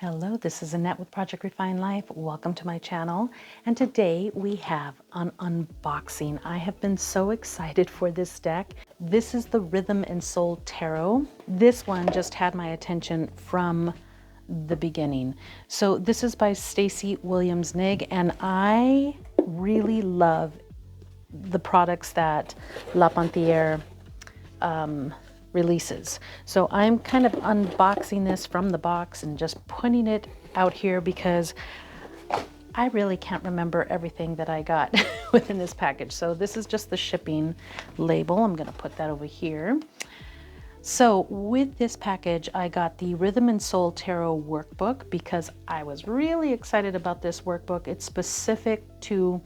Hello, this is Annette with Project Refine Life. Welcome to my channel. And today we have an unboxing. I have been so excited for this deck. This is the Rhythm and Soul Tarot. This one just had my attention from the beginning. So this is by Stacy Williams-Ng, and I really love the products that La Panthère releases. So I'm kind of unboxing this from the box and just putting it out here because I really can't remember everything that I got within this package. So this is just the shipping label. I'm going to put that over here. So with this package, I got the Rhythm and Soul Tarot workbook because I was really excited about this workbook. It's specific to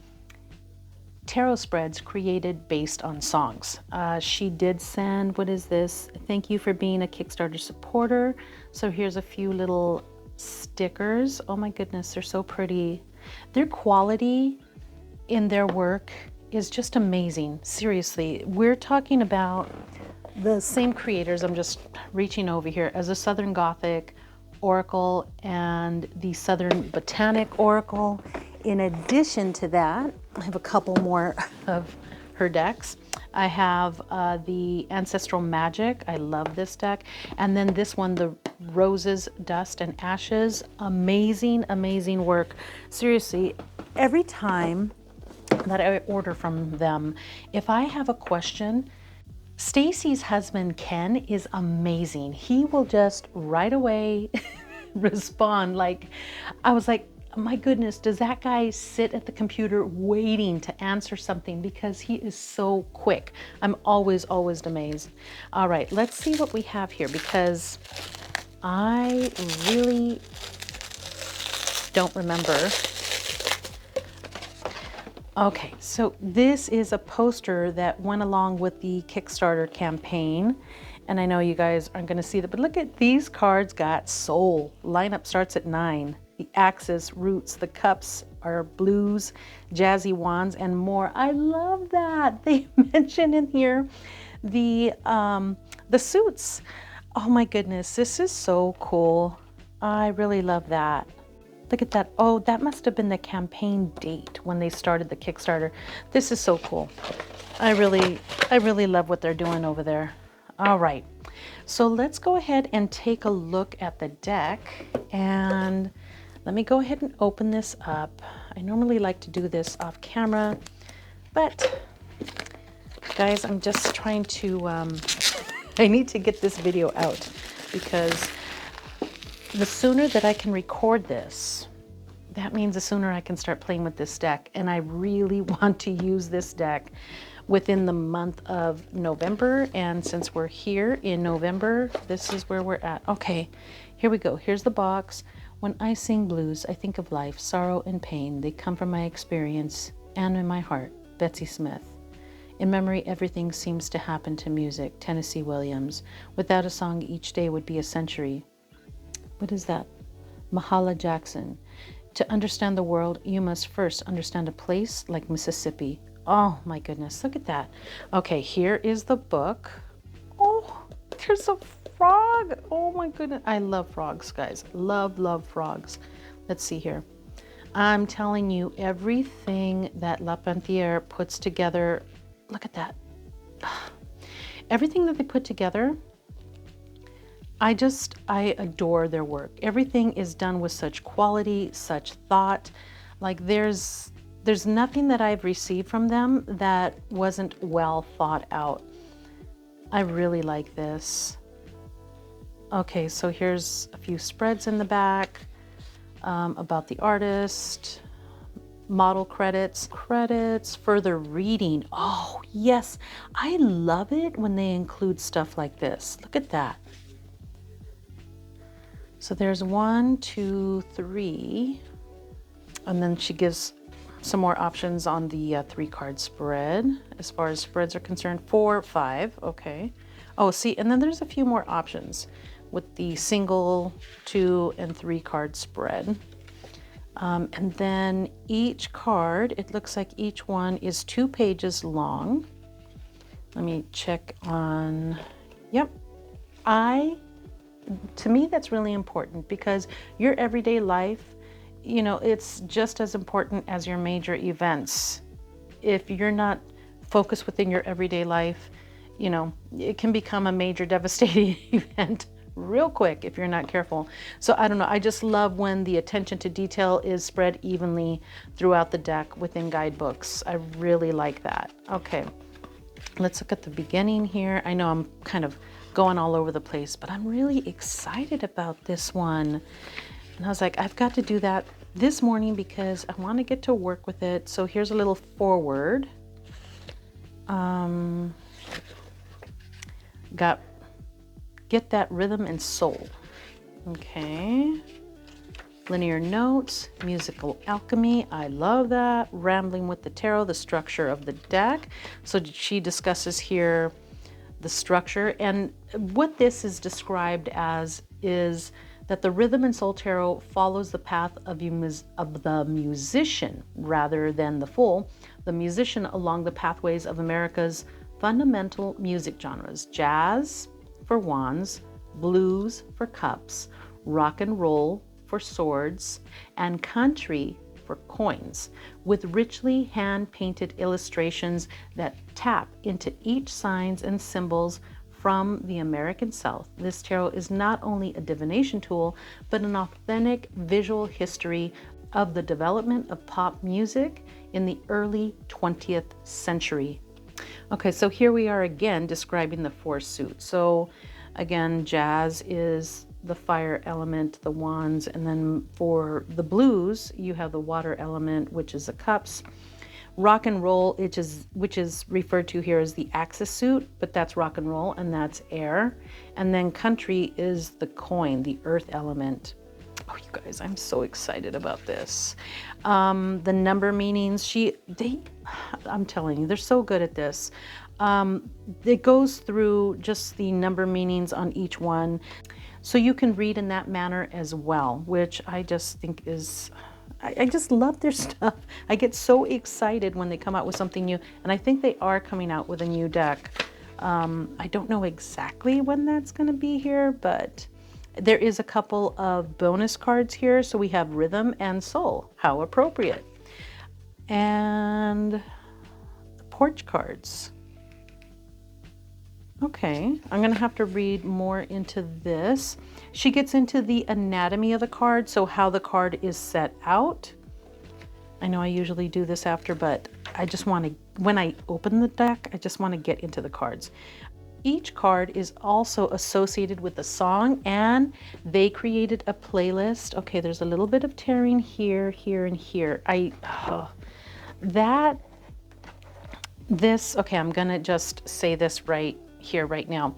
tarot spreads created based on songs. She did send, what is this? Thank you for being a Kickstarter supporter. So here's a few little stickers. Oh my goodness, they're so pretty. Their quality in their work is just amazing. Seriously, we're talking about the same creators. I'm just reaching over here as a Southern Gothic Oracle and the Southern Botanic Oracle. In addition to that, I have a couple more of her decks. I have the Ancestral Magic. I love this deck. And then this one, the Roses, Dust, and Ashes. Amazing, amazing work. Seriously, every time that I order from them, if I have a question, Stacy's husband, Ken, is amazing. He will just right away respond. Like, I was like, my goodness, does that guy sit at the computer waiting to answer something because he is so quick. I'm always amazed. All right, let's see what we have here because I really don't remember. Okay, so this is a poster that went along with the Kickstarter campaign. And I know you guys aren't going to see that, but look at these cards got soul. Lineup starts at 9. The axes, roots, the cups are blues, jazzy wands, and more. I love that. They mention in here the suits. Oh my goodness, this is so cool. I really love that. Look at that. Oh, that must have been the campaign date when they started the Kickstarter. This is so cool. I really love what they're doing over there. All right, so let's go ahead and take a look at the deck, and let me go ahead and open this up. I normally like to do this off camera, but guys, I'm just trying to, I need to get this video out because the sooner that I can record this, that means the sooner I can start playing with this deck. And I really want to use this deck within the month of November. And since we're here in November, this is where we're at. Okay, here we go. Here's the box. When I sing blues, I think of life, sorrow, and pain. They come from my experience and in my heart. Betsy Smith. In memory, everything seems to happen to music. Tennessee Williams. Without a song, each day would be a century. What is that? Mahala Jackson. To understand the world, you must first understand a place like Mississippi. Oh my goodness, look at that. Okay, here is the book. Oh, there's a frog. Oh my goodness. I love frogs, guys. Love frogs. Let's see here. I'm telling you, everything that La Panthère puts together, look at that. Everything that they put together, I adore their work. Everything is done with such quality, such thought. Like there's nothing that I've received from them that wasn't well thought out. I really like this. Okay, so here's a few spreads in the back about the artist, model credits, further reading. Oh yes, I love it when they include stuff like this. Look at that. So there's 1, 2, 3, and then she gives some more options on the 3-card spread. As far as spreads are concerned, 4, 5, okay. Oh, see, and then there's a few more options with the single, 2, and 3-card spread. And then each card, it looks like each one is 2 pages long. Let me check on, yep. I To me, that's really important because your everyday life, you know, it's just as important as your major events. If you're not focused within your everyday life, you know, it can become a major devastating event real quick if you're not careful. So I don't know, I just love when the attention to detail is spread evenly throughout the deck within guidebooks. I really like that. Okay, let's look at the beginning here. I know I'm kind of going all over the place, but I'm really excited about this one. And I was like, I've got to do that this morning because I want to get to work with it. So here's a little forward. Get that rhythm and soul. Okay. Linear notes, musical alchemy. I love that. Rambling with the tarot, the structure of the deck. So she discusses here the structure, and what this is described as is that the rhythm and soul tarot follows the path of the musician rather than the fool. The musician along the pathways of America's fundamental music genres: jazz for wands, blues for cups, rock and roll for swords, and country for coins, with richly hand-painted illustrations that tap into each signs and symbols from the American South. This tarot is not only a divination tool, but an authentic visual history of the development of pop music in the early 20th century. Okay, so here we are again describing the four suits. So again, jazz is the fire element, the wands, and then for the blues, you have the water element, which is the cups. Rock and roll, which is referred to here as the axis suit, but that's rock and roll, and that's air. And then country is the coin, the earth element. Oh, you guys, I'm so excited about this. The number meanings, I'm telling you, they're so good at this. It goes through just the number meanings on each one. So you can read in that manner as well, which I just think is, I just love their stuff. I get so excited when they come out with something new, and I think they are coming out with a new deck. I don't know exactly when that's going to be here, but there is a couple of bonus cards here. So we have rhythm and soul. How appropriate. And the porch cards. Okay, I'm going to have to read more into this. She gets into the anatomy of the card, so how the card is set out. I know I usually do this after, but I just want to, when I open the deck, I just want to get into the cards. Each card is also associated with a song, and they created a playlist. Okay, there's a little bit of tearing here, here, and here. Okay, I'm going to just say this right here right now.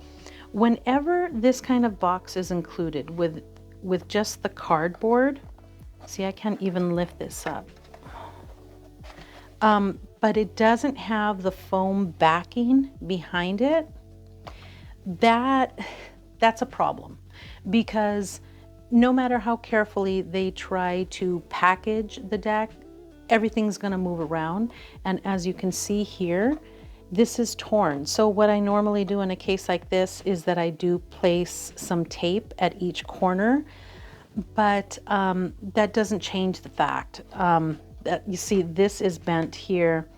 Whenever this kind of box is included with just the cardboard, see, I can't even lift this up, but it doesn't have the foam backing behind it, that's a problem, because no matter how carefully they try to package the deck, everything's going to move around. And as you can see here, this is torn. So what I normally do in a case like this is that I do place some tape at each corner, but that doesn't change the fact that you see this is bent here.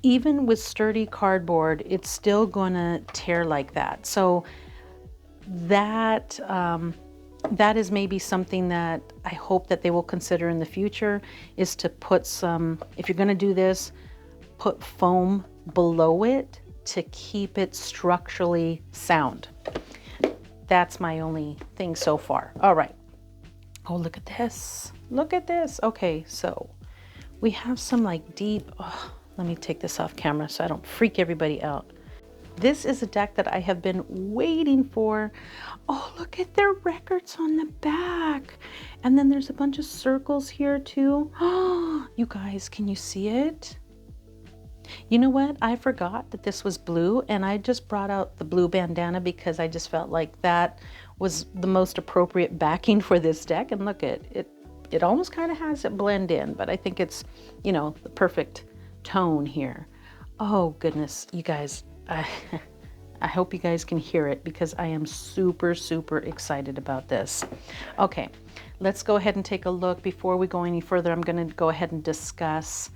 Even with sturdy cardboard, it's still gonna tear like that. So that is maybe something that I hope that they will consider in the future, is to put some, if you're gonna do this, put foam below it to keep it structurally sound. That's my only thing so far. All right. Oh, look at this. Look at this. Okay, so we have some like deep, let me take this off camera so I don't freak everybody out. This is a deck that I have been waiting for. Oh, look at their records on the back. And then there's a bunch of circles here too. Oh, you guys, can you see it? You know what? I forgot that this was blue, and I just brought out the blue bandana because I just felt like that was the most appropriate backing for this deck. And look at it. It almost kind of has it blend in, but I think it's, you know, the perfect tone here. Oh goodness, you guys, I hope you guys can hear it because I am super, super excited about this. Okay, let's go ahead and take a look. Before we go any further, I'm going to go ahead and discuss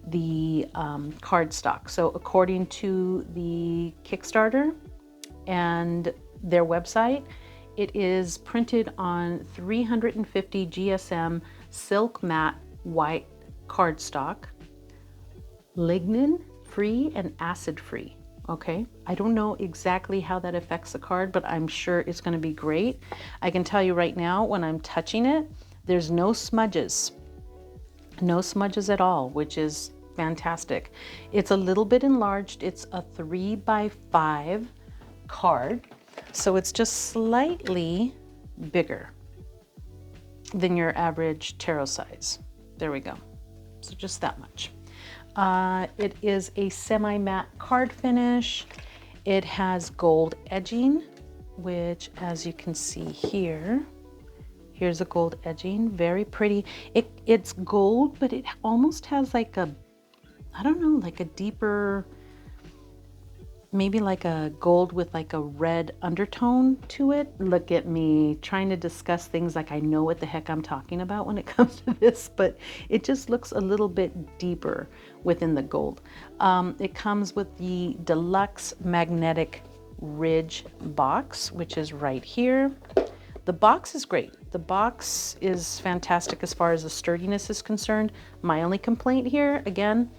the cardstock. So according to the Kickstarter and their website, it is printed on 350 GSM silk matte white cardstock, lignin free and acid free. Okay, I don't know exactly how that affects the card, but I'm sure it's going to be great. I can tell you right now, when I'm touching it, there's no smudges. No smudges at all, which is fantastic. It's a little bit enlarged. It's a 3x5 card, so it's just slightly bigger than your average tarot size. There we go. So just that much. It is a semi-matte card finish. It has gold edging, which, as you can see here, here's a gold edging, very pretty. It's gold, but it almost has like a, I don't know, like a deeper, maybe like a gold with like a red undertone to it. Look at me trying to discuss things like I know what the heck I'm talking about when it comes to this, but it just looks a little bit deeper within the gold. It comes with the deluxe magnetic ridge box, which is right here. The box is great. The box is fantastic as far as the sturdiness is concerned. My only complaint here, again,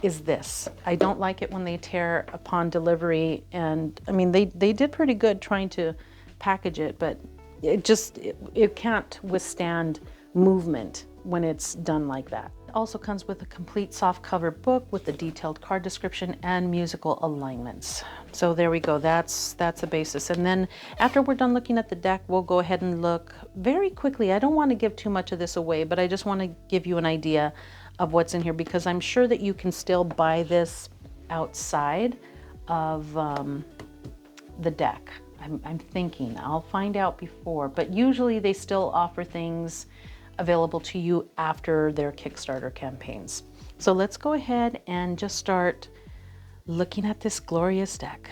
is this. I don't like it when they tear upon delivery, and I mean, they did pretty good trying to package it, but it can't withstand movement when it's done like that. It also comes with a complete soft cover book with the detailed card description and musical alignments. So there we go, that's a basis. And then after we're done looking at the deck, we'll go ahead and look very quickly. I don't want to give too much of this away, but I just want to give you an idea of what's in here, because I'm sure that you can still buy this outside of the deck. I'm thinking, I'll find out before, but usually they still offer things available to you after their Kickstarter campaigns. So let's go ahead and just start looking at this glorious deck.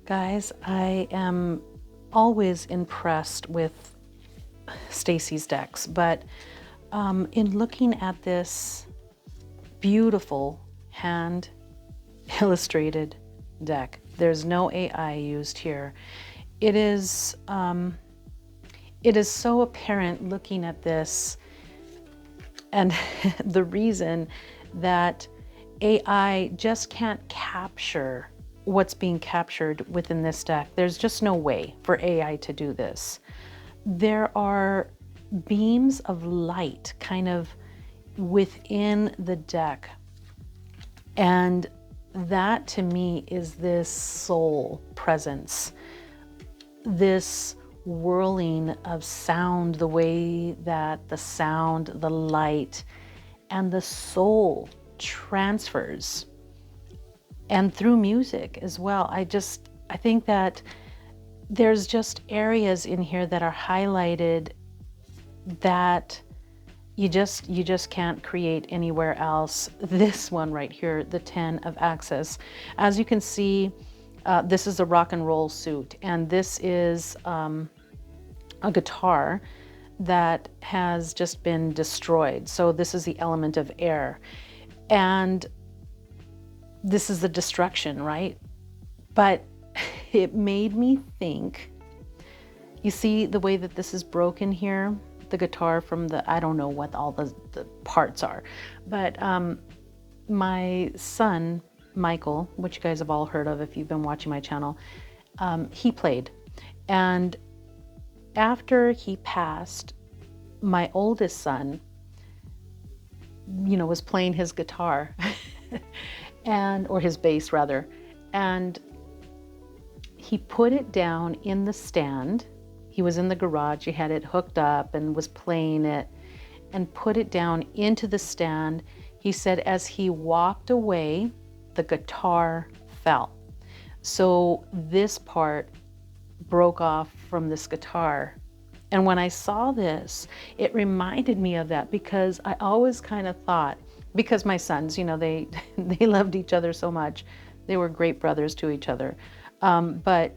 Guys, I am always impressed with Stacy's decks, but in looking at this beautiful hand illustrated deck, there's no AI used here. It is so apparent looking at this, and the reason that AI just can't capture what's being captured within this deck. There's just no way for AI to do this. There are beams of light kind of within the deck, and that to me is this soul presence, this whirling of sound, the way that the sound, the light, and the soul transfers, and through music as well. I think that there's just areas in here that are highlighted that you just can't create anywhere else. This one right here, the 10 of Access. As you can see, this is a rock and roll suit, and this is a guitar that has just been destroyed. So this is the element of air, and this is the destruction, right? But it made me think, you see the way that this is broken here, the guitar from the, I don't know what all the parts are, but my son, Michael, which you guys have all heard of if you've been watching my channel, he played. And after he passed, my oldest son, was playing his guitar or his bass rather, and he put it down in the stand. He was in the garage, he had it hooked up and was playing it, and put it down into the stand. He said as he walked away, the guitar fell. So this part broke off from this guitar. And when I saw this, it reminded me of that, because I always kind of thought, because my sons, they loved each other so much. They were great brothers to each other. But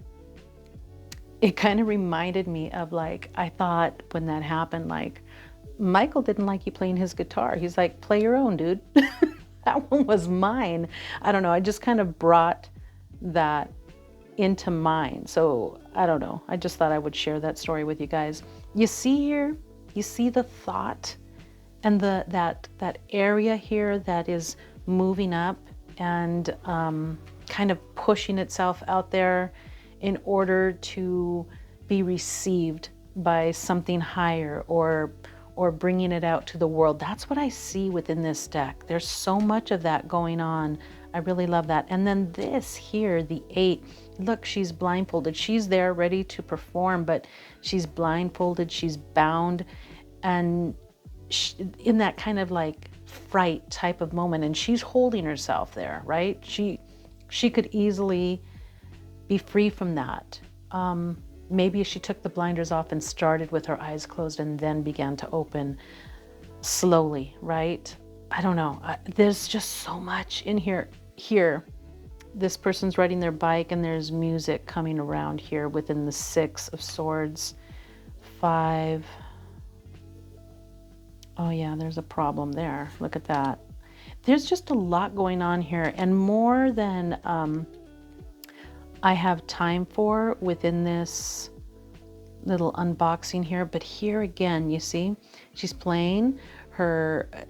it kind of reminded me of, like, I thought when that happened, like, Michael didn't like you playing his guitar. He's like, play your own, dude. That one was mine. I don't know. I just kind of brought that into mind. So I don't know. I just thought I would share that story with you guys. You see here, you see the thought and that area here that is moving up and kind of pushing itself out there in order to be received by something higher, or bringing it out to the world. That's what I see within this deck. There's so much of that going on. I really love that. And then this here, the 8, look, she's blindfolded. She's there ready to perform, but she's blindfolded, she's bound, and in that kind of like fright type of moment, and she's holding herself there, right? She could easily be free from that. Maybe she took the blinders off and started with her eyes closed and then began to open slowly, right? I don't know. There's just so much in here. Here, this person's riding their bike and there's music coming around here within the 6 of Swords. 5. Oh yeah, there's a problem there. Look at that. There's just a lot going on here, and more than I have time for within this little unboxing here. But here again, you see, she's playing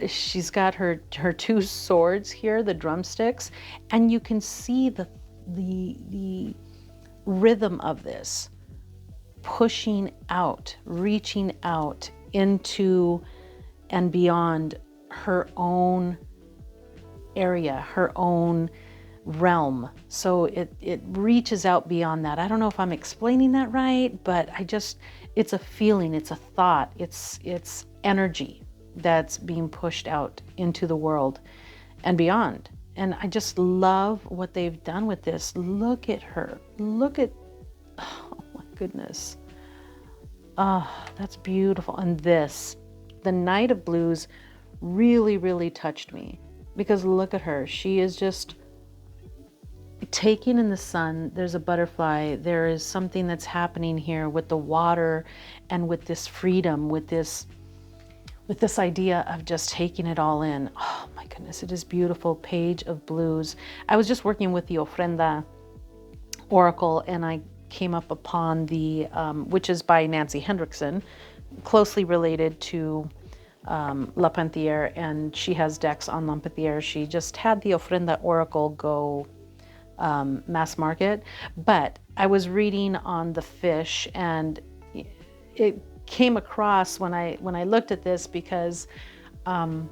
she's got her 2 swords here, the drumsticks, and you can see the rhythm of this pushing out, reaching out into and beyond her own area, her own realm. So it reaches out beyond that. I don't know if I'm explaining that right, but it's a feeling, it's a thought, it's energy that's being pushed out into the world and beyond. And I just love what they've done with this. Look at her. Oh my goodness. Oh, that's beautiful. And the Knight of Blues really, really touched me, because look at her. She is just taking in the sun, there's a butterfly. There is something that's happening here with the water and with this freedom, with this idea of just taking it all in. Oh my goodness, it is beautiful. Page of Blues. I was just working with the Ofrenda Oracle, and I came up upon the, which is by Nancy Hendrickson, closely related to La Panthiere, and she has decks on La Panthiere. She just had the Ofrenda Oracle go mass market, but I was reading on the fish, and it came across when I looked at this, because one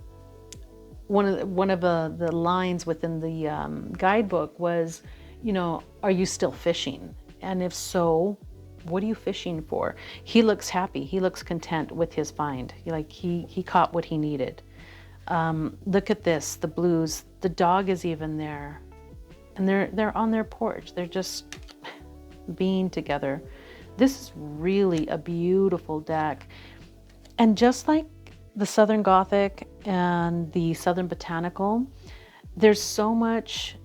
of the lines within the guidebook was, you know, are you still fishing? And if so, what are you fishing for? He looks happy. He looks content with his find. Like he caught what he needed. Look at this, the blues. The dog is even there, and they're on their porch. They're just being together. This is really a beautiful deck. And just like the Southern Gothic and the Southern Botanical, there's so much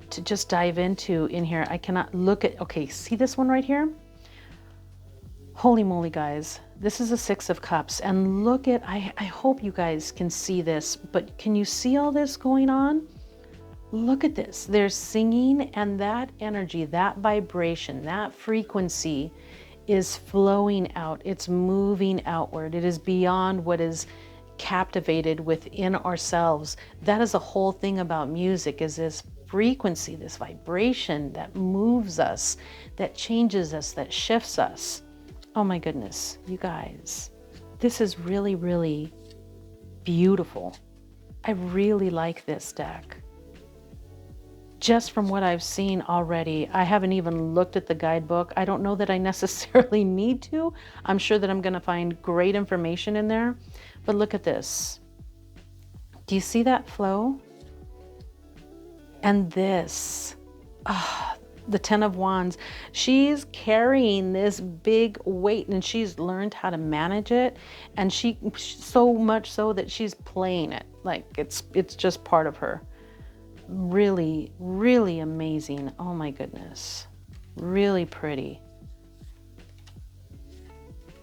to just dive into in here. I cannot look at, okay, see this one right here? Holy moly, guys. This is a Six of Cups. And look at, I hope you guys can see this, but can you see all this going on? Look at this. There's singing, and that energy, that vibration, that frequency is flowing out. It's moving outward. It is beyond what is captivated within ourselves. That is a whole thing about music, is this frequency, this vibration that moves us, that changes us, that shifts us. Oh my goodness, you guys, this is really, really beautiful. I really like this deck. Just from what I've seen already, I haven't even looked at the guidebook. I don't know that I necessarily need to. I'm sure that I'm going to find great information in there. But look at this. Do you see that flow? And this, the Ten of Wands. She's carrying this big weight, and she's learned how to manage it. And she, so much so that she's playing it. Like it's just part of her. Really, really amazing. Oh my goodness. Really pretty.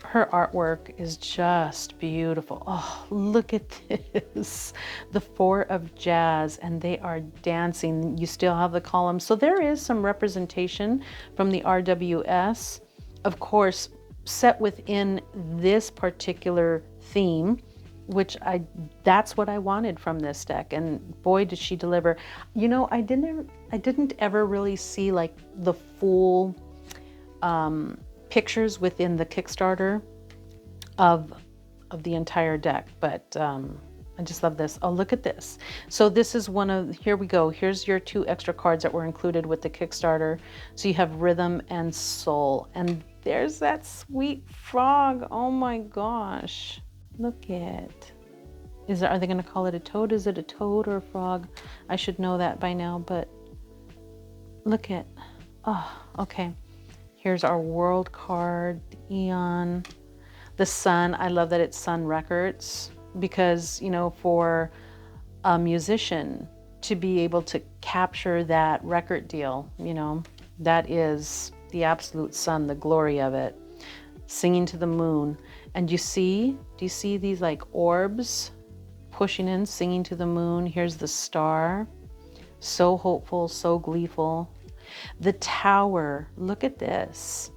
Her artwork is just beautiful. Oh, look at this. The Four of Jazz, and they are dancing. You still have the columns. So there is some representation from the RWS, of course, set within this particular theme, which that's what I wanted from this deck, and boy did she deliver. You know, I didn't ever really see like the full pictures within the Kickstarter of the entire deck, but I just love this. Oh, look at this. So this is one of, here we go. Here's your 2 extra cards that were included with the Kickstarter. So you have Rhythm and Soul, and there's that sweet frog. Oh my gosh. Look at, are they going to call it a toad? Is it a toad or a frog? I should know that by now, but look at, oh, okay. Here's our world card, Eon, the Sun. I love that it's Sun Records, because, you know, for a musician to be able to capture that record deal, you know, that is the absolute sun, the glory of it. Singing to the Moon. And do you see these like orbs pushing in, singing to the moon? Here's the star. So hopeful, so gleeful. The Tower, look at this.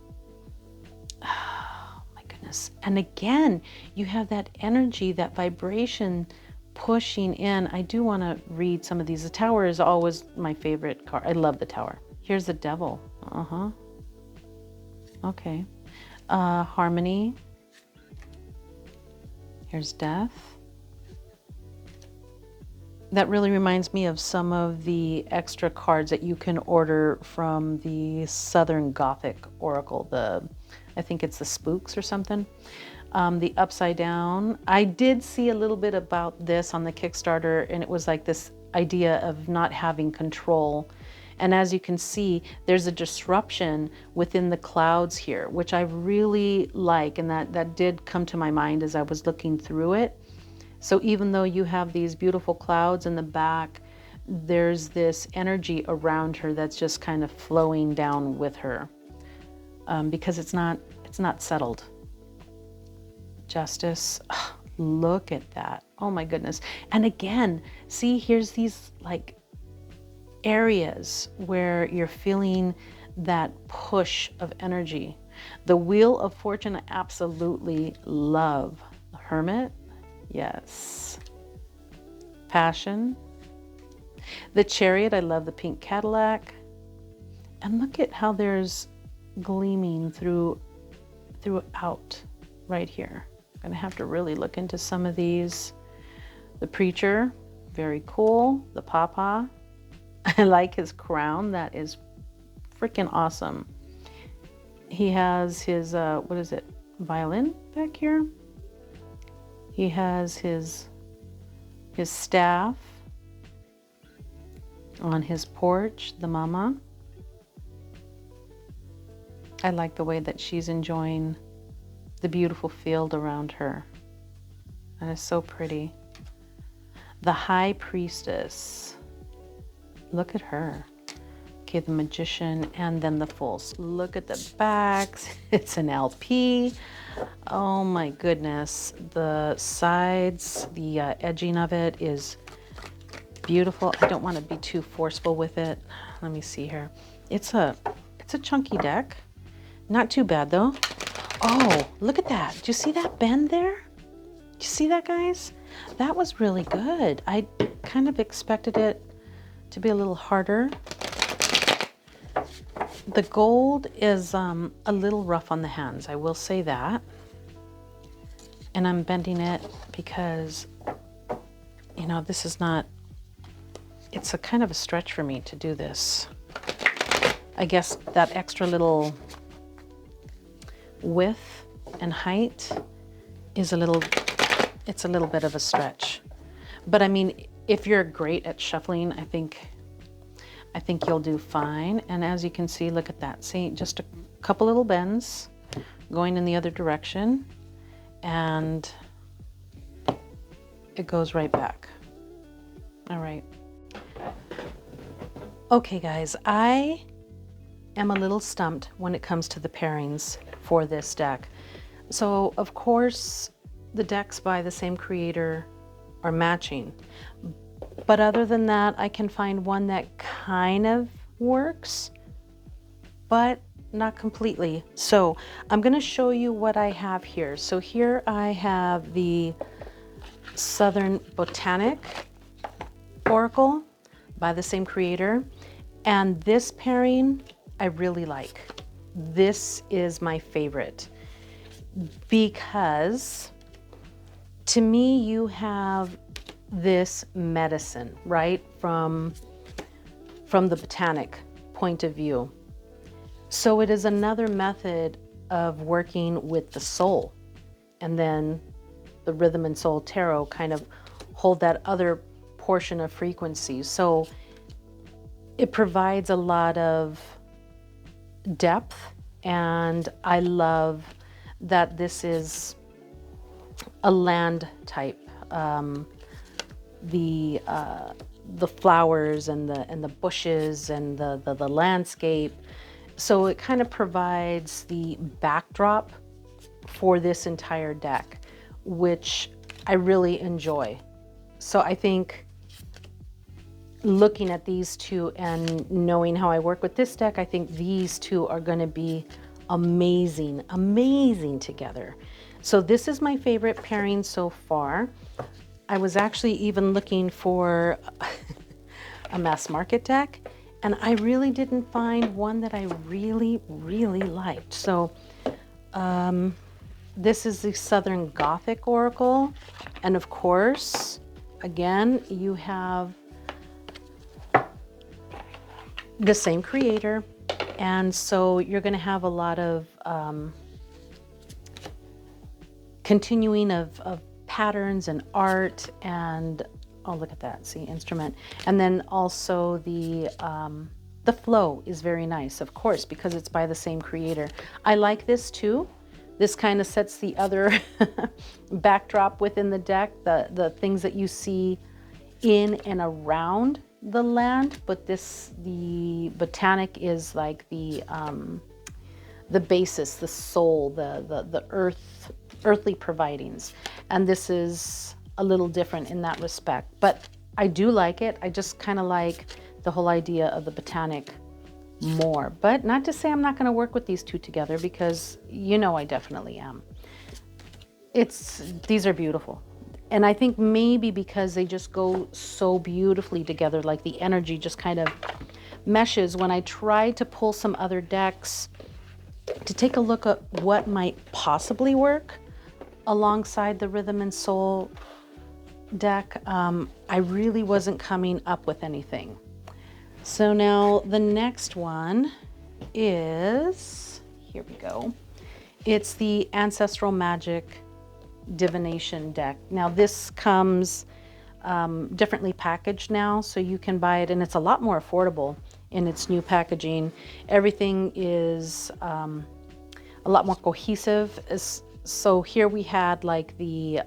Oh my goodness. And again, you have that energy, that vibration pushing in. I do want to read some of these. The Tower is always my favorite card. I love the Tower. Here's the Devil. Okay. Harmony. Here's Death. That really reminds me of some of the extra cards that you can order from the Southern Gothic Oracle. I think it's the Spooks or something. The Upside Down. I did see a little bit about this on the Kickstarter, and it was like this idea of not having control. And as you can see, there's a disruption within the clouds here, which I really like, and that did come to my mind as I was looking through it. So even though you have these beautiful clouds in the back, there's this energy around her that's just kind of flowing down with her, because it's not settled. Justice. Oh, look at that. Oh my goodness. And again, see, here's these like areas where you're feeling that push of energy. The Wheel of Fortune, I absolutely love. Hermit, yes. Passion. The Chariot, I love the pink Cadillac. And look at how there's gleaming throughout right here. I'm gonna have to really look into some of these. The Preacher, very cool. The Papa, I like his crown. That is freaking awesome. He has his, what is it? Violin back here. He has his staff on his porch, the Mama. I like the way that she's enjoying the beautiful field around her. That is so pretty. The High Priestess. Look at her. Okay, the Magician, and then the Fools. Look at the backs. It's an LP. Oh my goodness. The sides, the edging of it is beautiful. I don't want to be too forceful with it. Let me see here. It's a chunky deck. Not too bad though. Oh, look at that. Do you see that bend there? Do you see that, guys? That was really good. I kind of expected it to be a little harder. The gold is a little rough on the hands, I will say that. And I'm bending it because, you know, this is not, it's a kind of a stretch for me to do this. I guess that extra little width and height is it's a little bit of a stretch. But I mean, if you're great at shuffling, I think you'll do fine. And as you can see, look at that. See, just a couple little bends going in the other direction, and it goes right back. All right. Okay, guys, I am a little stumped when it comes to the pairings for this deck. So, of course, the decks by the same creator are matching. But other than that, I can find one that kind of works, but not completely. So I'm going to show you what I have here. So here I have the Southern Botanic Oracle by the same creator. And this pairing I really like. This is my favorite because to me you have this medicine, right? From the botanic point of view. So it is another method of working with the soul. And then the Rhythm and Soul Tarot kind of hold that other portion of frequency. So it provides a lot of depth, and I love that this is a land type. The flowers and the bushes and the landscape. So it kind of provides the backdrop for this entire deck, which I really enjoy. So I think looking at these two and knowing how I work with this deck, I think these two are going to be amazing, amazing together. So this is my favorite pairing so far. I was actually even looking for a mass market deck, and I really didn't find one that I really, really liked. So this is the Southern Gothic Oracle. And of course, again, you have the same creator. And so you're going to have a lot of continuing of patterns and art, and oh, look at that, see, instrument. And then also the flow is very nice, of course, because it's by the same creator. I like this too. This kind of sets the other backdrop within the deck, the things that you see in and around the land, but the botanic is like the basis, the soul, the earthly providings. And this is a little different in that respect, but I do like it. I just kind of like the whole idea of the botanic more, but not to say I'm not going to work with these two together, because you know I definitely am. These are beautiful. And I think maybe because they just go so beautifully together, like the energy just kind of meshes. When I tried to pull some other decks to take a look at what might possibly work alongside the Rhythm and Soul deck, I really wasn't coming up with anything. So now the next one is, here we go. It's the Ancestral Magic Divination deck. Now this comes differently packaged now, so you can buy it, and it's a lot more affordable in its new packaging. Everything is a lot more cohesive. So here we had like the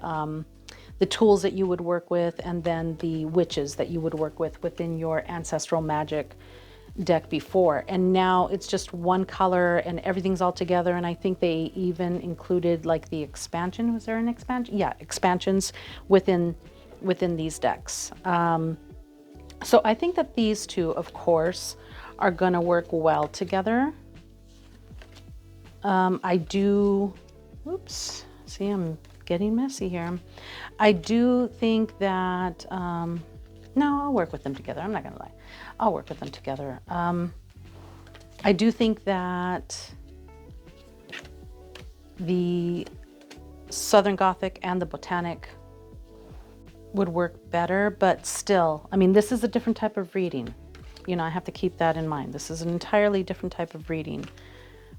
tools that you would work with, and then the witches that you would work with within your Ancestral Magic deck before. And now it's just one color and everything's all together. And I think they even included like the expansion. Was there an expansion? Yeah, expansions within these decks. So I think that these two, of course, are going to work well together. I do, oops, see, I'm getting messy here. I do think that, no, I'll work with them together. I'm not going to lie. I'll work with them together. I do think that the Southern Gothic and the Botanic would work better, but still, I mean, this is a different type of reading. You know, I have to keep that in mind. This is an entirely different type of reading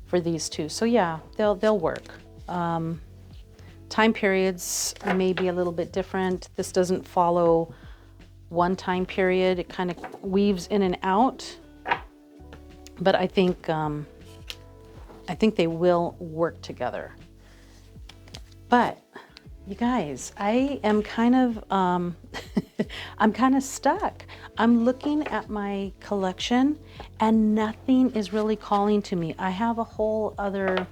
for these two. So yeah, they'll work. Time periods may be a little bit different. This doesn't follow one time period. It kind of weaves in and out, but I think they will work together. But you guys, I am kind of, I'm kind of stuck. I'm looking at my collection and nothing is really calling to me. I have a whole other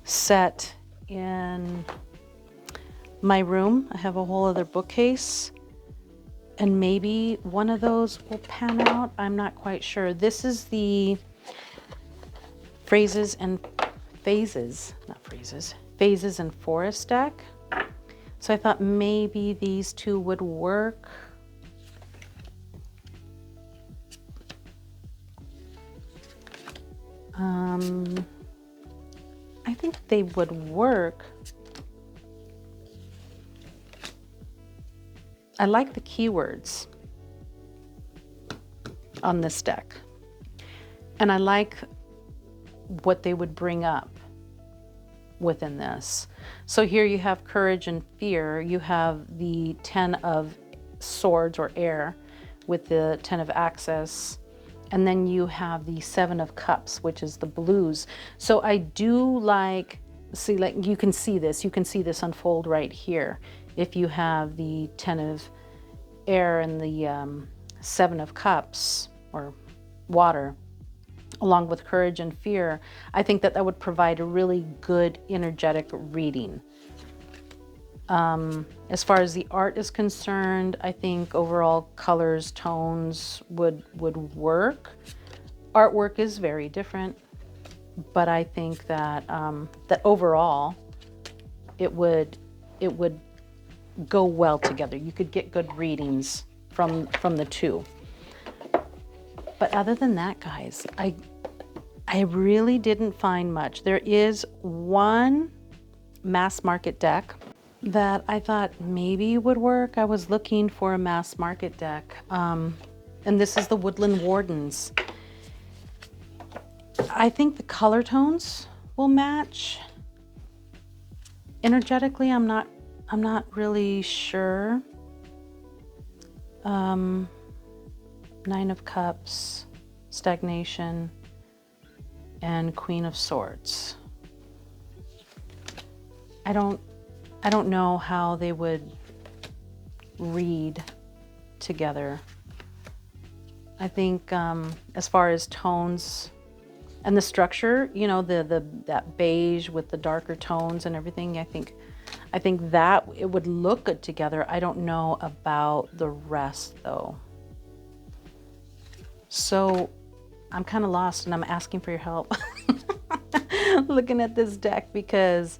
set in my room. I have a whole other bookcase, and maybe one of those will pan out. I'm not quite sure. This is the Phases and Forest deck. So I thought maybe these two would work. I think they would work. I like the keywords on this deck, and I like what they would bring up within this. So here you have courage and fear. You have the 10 of Swords or air with the 10 of Axes. And then you have the 7 of Cups, which is the blues. So I do like, see, like you can see this unfold right here. If you have the 10 of air and the 7 of Cups or water, along with courage and fear, I think that would provide a really good energetic reading. As far as the art is concerned, I think overall colors, tones would work. Artwork is very different, but I think that that overall it would go well together. You could get good readings from the two. But other than that, guys, I really didn't find much. There is one mass market deck that I thought maybe would work. I was looking for a mass market deck, and this is the Woodland Wardens. I think the color tones will match. Energetically, I'm not really sure. 9 of Cups, Stagnation, and Queen of Swords. I don't know how they would read together. I think as far as tones and the structure, you know, that beige with the darker tones and everything, I think that it would look good together. I don't know about the rest though. So I'm kind of lost and I'm asking for your help looking at this deck, because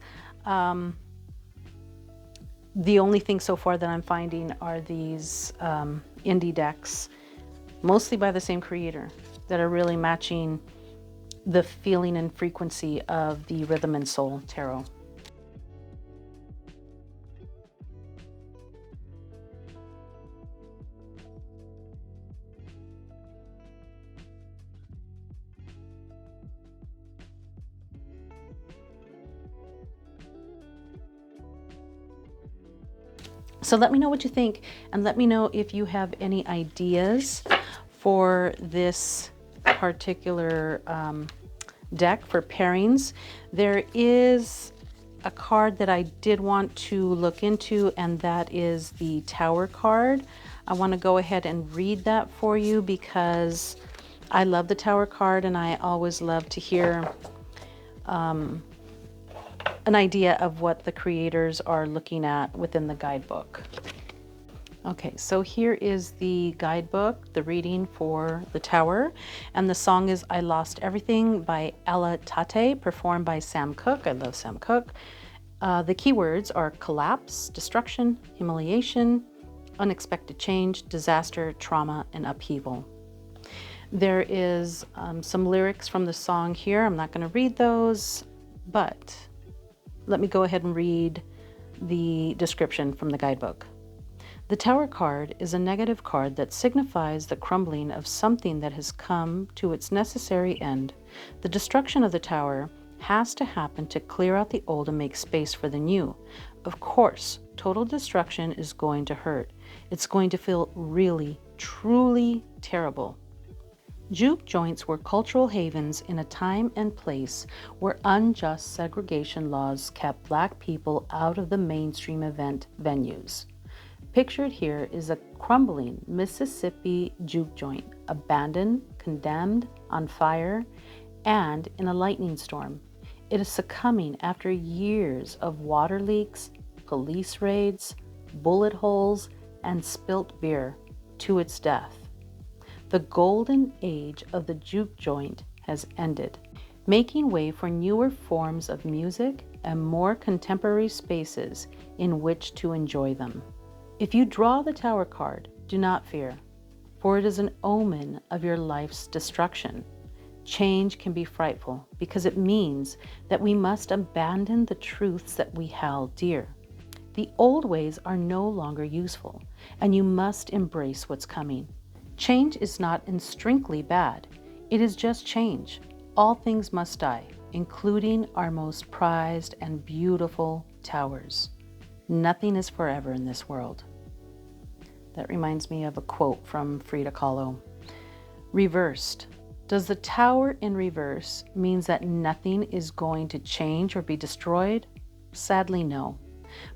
the only thing so far that I'm finding are these indie decks, mostly by the same creator, that are really matching the feeling and frequency of the Rhythm and Soul Tarot. So let me know what you think, and let me know if you have any ideas for this particular deck for pairings. There is a card that I did want to look into, and that is the Tower card. I want to go ahead and read that for you because I love the Tower card, and I always love to hear an idea of what the creators are looking at within the guidebook. Okay, so here is the guidebook, the reading for the Tower, and the song is I Lost Everything by Ella Tate, performed by Sam Cooke. I love Sam Cooke. The keywords are collapse, destruction, humiliation, unexpected change, disaster, trauma, and upheaval. There is some lyrics from the song here. I'm not going to read those, but let me go ahead and read the description from the guidebook. The Tower card is a negative card that signifies the crumbling of something that has come to its necessary end. The destruction of the Tower has to happen to clear out the old and make space for the new. Of course, total destruction is going to hurt. It's going to feel really, truly terrible. Juke joints were cultural havens in a time and place where unjust segregation laws kept Black people out of the mainstream event venues. Pictured here is a crumbling Mississippi juke joint, abandoned, condemned, on fire, and in a lightning storm. It is succumbing after years of water leaks, police raids, bullet holes, and spilt beer to its death. The golden age of the juke joint has ended, making way for newer forms of music and more contemporary spaces in which to enjoy them. If you draw the Tower card, do not fear, for it is an omen of your life's destruction. Change can be frightful because it means that we must abandon the truths that we held dear. The old ways are no longer useful, and you must embrace what's coming. Change is not intrinsically bad. It is just change. All things must die, including our most prized and beautiful towers. Nothing is forever in this world. That reminds me of a quote from Frida Kahlo. Reversed. Does the Tower in reverse means that nothing is going to change or be destroyed? Sadly, no.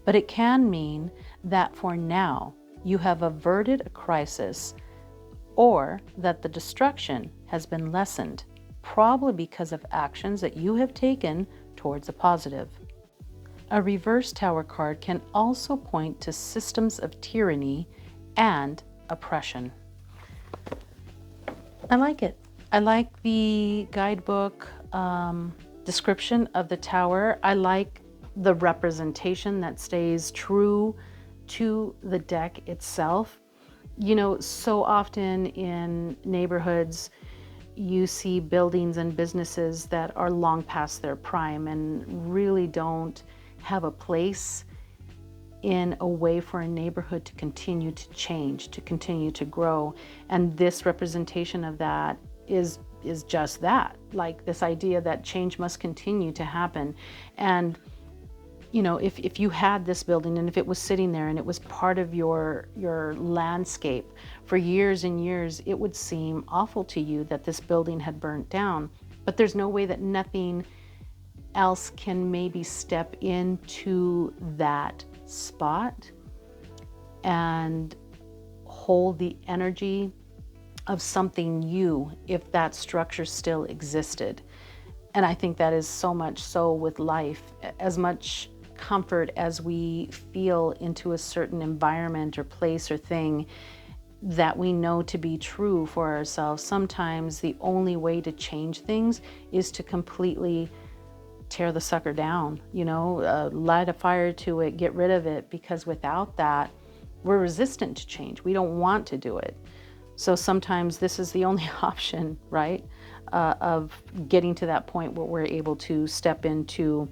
But it can mean that for now, you have averted a crisis, or that the destruction has been lessened, probably because of actions that you have taken towards a positive. A reverse Tower card can also point to systems of tyranny and oppression. I like it. I like the guidebook description of the Tower. I like the representation that stays true to the deck itself. You know, so often in neighborhoods, you see buildings and businesses that are long past their prime and really don't have a place in a way for a neighborhood to continue to change, to continue to grow. And this representation of that is just that, like this idea that change must continue to happen. And you know, if you had this building and if it was sitting there and it was part of your landscape for years and years, it would seem awful to you that this building had burnt down. But there's no way that nothing else can maybe step into that spot and hold the energy of something new if that structure still existed. And I think that is so much so with life. As much comfort as we feel into a certain environment or place or thing that we know to be true for ourselves, sometimes the only way to change things is to completely tear the sucker down, light a fire to it, get rid of it, because without that, we're resistant to change. We don't want to do it. So sometimes this is the only option, right? Of getting to that point where we're able to step into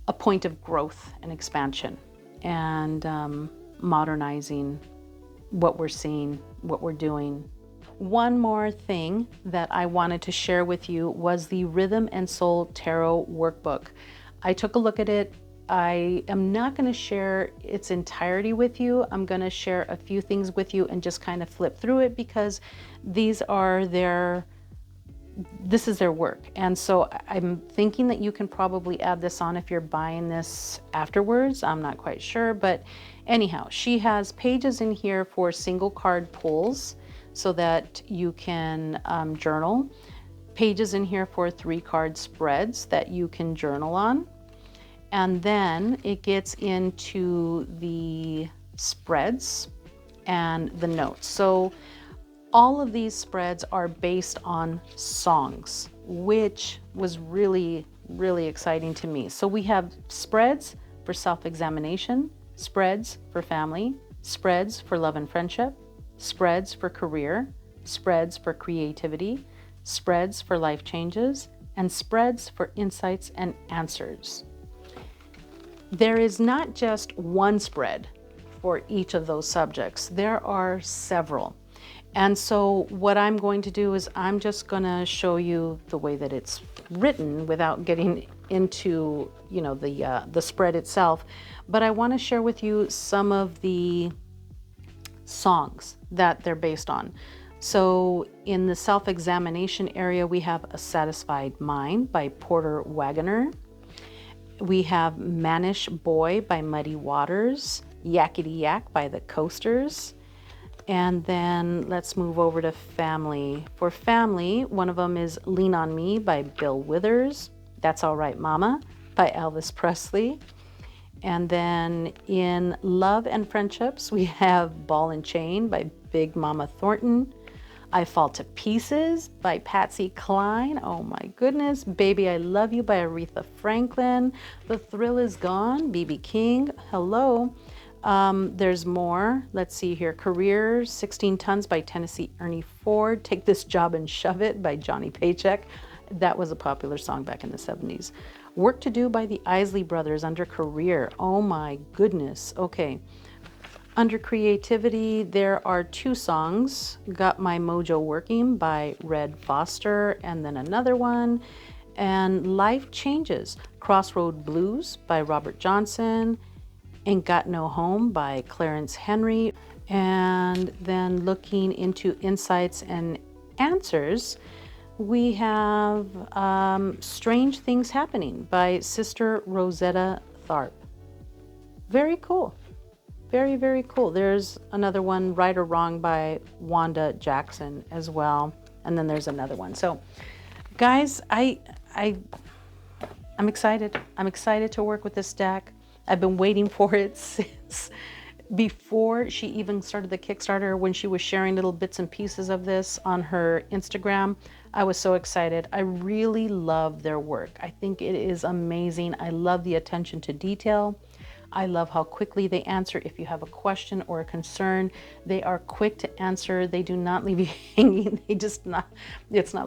a point of growth and expansion and modernizing what we're seeing, what we're doing. One more thing that I wanted to share with you was the Rhythm and Soul Tarot Workbook. I took a look at it. I am not going to share its entirety with you. I'm going to share a few things with you and just kind of flip through it, because this is their work. And so I'm thinking that you can probably add this on if you're buying this afterwards. I'm not quite sure, but anyhow, she has pages in here for single card pulls so that you can journal. Pages in here for 3-card spreads that you can journal on. And then it gets into the spreads and the notes. So all of these spreads are based on songs, which was really, really exciting to me. So we have spreads for self-examination, spreads for family, spreads for love and friendship, spreads for career, spreads for creativity, spreads for life changes, and spreads for insights and answers. There is not just one spread for each of those subjects. There are several. And so what I'm going to do is I'm just going to show you the way that it's written without getting into, the spread itself. But I want to share with you some of the songs that they're based on. So in the self-examination area, we have A Satisfied Mind by Porter Wagoner. We have Mannish Boy by Muddy Waters, Yakety Yak by the Coasters. And then let's move over to family. For family, one of them is Lean on Me by Bill Withers. That's All Right Mama by Elvis Presley. And then in love and friendships, we have Ball and Chain by Big Mama Thornton. I Fall to Pieces by Patsy Cline. Oh my goodness. Baby I Love You by Aretha Franklin. The Thrill Is Gone, B.B. King. Hello. There's more. Let's see here. Career, 16 Tons by Tennessee Ernie Ford. Take This Job and Shove It by Johnny Paycheck. That was a popular song back in the 70s. Work to Do by the Isley Brothers under Career. Oh my goodness. Okay. Under creativity, there are 2 songs. Got My Mojo Working by Red Foster, and then another one. And Life Changes, Crossroad Blues by Robert Johnson. Ain't Got No Home by Clarence Henry. And then looking into insights and answers, we have Strange Things Happening by Sister Rosetta Tharpe. Very cool. Very, very cool. There's another one, Right or Wrong by Wanda Jackson as well. And then there's another one. So guys, I'm excited. I'm excited to work with this deck. I've been waiting for it since before she even started the Kickstarter. When she was sharing little bits and pieces of this on her Instagram, I was so excited. I really love their work. I think it is amazing. I love the attention to detail. I love how quickly they answer. If you have a question or a concern, they are quick to answer. They do not leave you hanging. It's not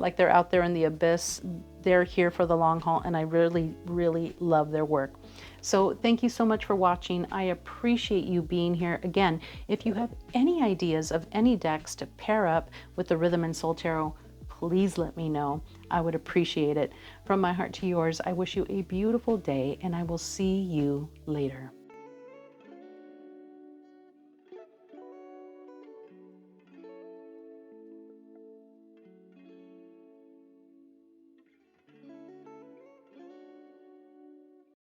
like they're out there in the abyss. They're here for the long haul, and I really, really love their work. So thank you so much for watching. I appreciate you being here. Again, if you have any ideas of any decks to pair up with the Rhythm and Soul Tarot, please let me know. I would appreciate it. From my heart to yours, I wish you a beautiful day, and I will see you later.